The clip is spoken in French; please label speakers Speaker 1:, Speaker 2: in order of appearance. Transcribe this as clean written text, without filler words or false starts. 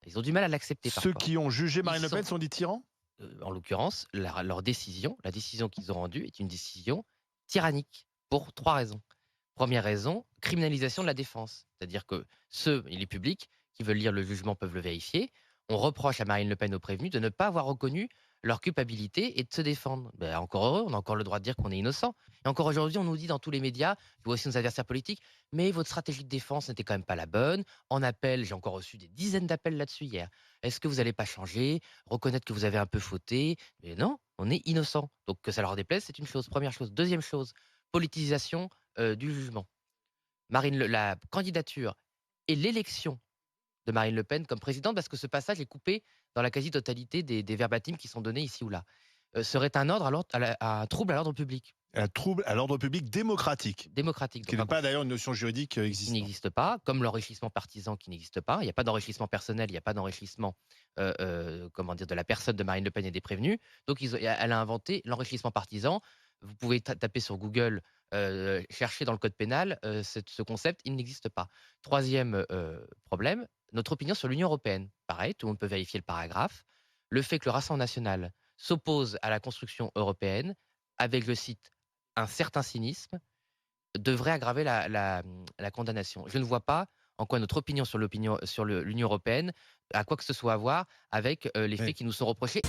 Speaker 1: Ils ont du mal à l'accepter
Speaker 2: Ceux
Speaker 1: parfois.
Speaker 2: qui ont jugé
Speaker 1: Ils
Speaker 2: Marine Le Pen
Speaker 1: sont,
Speaker 2: sont des tyrans?
Speaker 1: en l'occurrence, leur décision, la décision qu'ils ont rendue est une décision tyrannique pour 3 raisons. Première raison, criminalisation de la défense. C'est-à-dire que ceux, et les publics, qui veulent lire le jugement peuvent le vérifier. On reproche à Marine Le Pen aux prévenus de ne pas avoir reconnu leur culpabilité et de se défendre. Ben, encore heureux, on a encore le droit de dire qu'on est innocent. Et encore aujourd'hui, on nous dit dans tous les médias, je vois aussi nos adversaires politiques, mais votre stratégie de défense n'était quand même pas la bonne. En appel, j'ai encore reçu des dizaines d'appels là-dessus hier. Est-ce que vous n'allez pas changer, reconnaître que vous avez un peu fauté? Mais non, on est innocent. Donc que ça leur déplaise, c'est une chose. Première chose. Deuxième chose, politisation du jugement. La candidature et l'élection de Marine Le Pen comme présidente, parce que ce passage est coupé dans la quasi-totalité des verbatims qui sont donnés ici ou là, serait un trouble à l'ordre public,
Speaker 2: Un trouble à l'ordre public démocratique,
Speaker 1: démocratique.
Speaker 2: qui
Speaker 1: Donc
Speaker 2: n'est pas d'ailleurs une notion juridique
Speaker 1: qui
Speaker 2: existante.
Speaker 1: n'existe pas, comme l'enrichissement partisan qui n'existe pas. Il n'y a pas d'enrichissement personnel, il n'y a pas d'enrichissement comment dire, de la personne de Marine Le Pen et des prévenus. Donc elle a inventé l'enrichissement partisan. Vous pouvez taper sur Google, chercher dans le code pénal ce concept, il n'existe pas. Troisième problème, notre opinion sur l'Union européenne. Pareil, tout le monde peut vérifier le paragraphe. Le fait que le Rassemblement national s'oppose à la construction européenne, avec, je cite, un certain cynisme, devrait aggraver la condamnation. Je ne vois pas en quoi notre opinion sur l'Union européenne a quoi que ce soit à voir avec les
Speaker 2: Mais
Speaker 1: faits qui nous sont reprochés.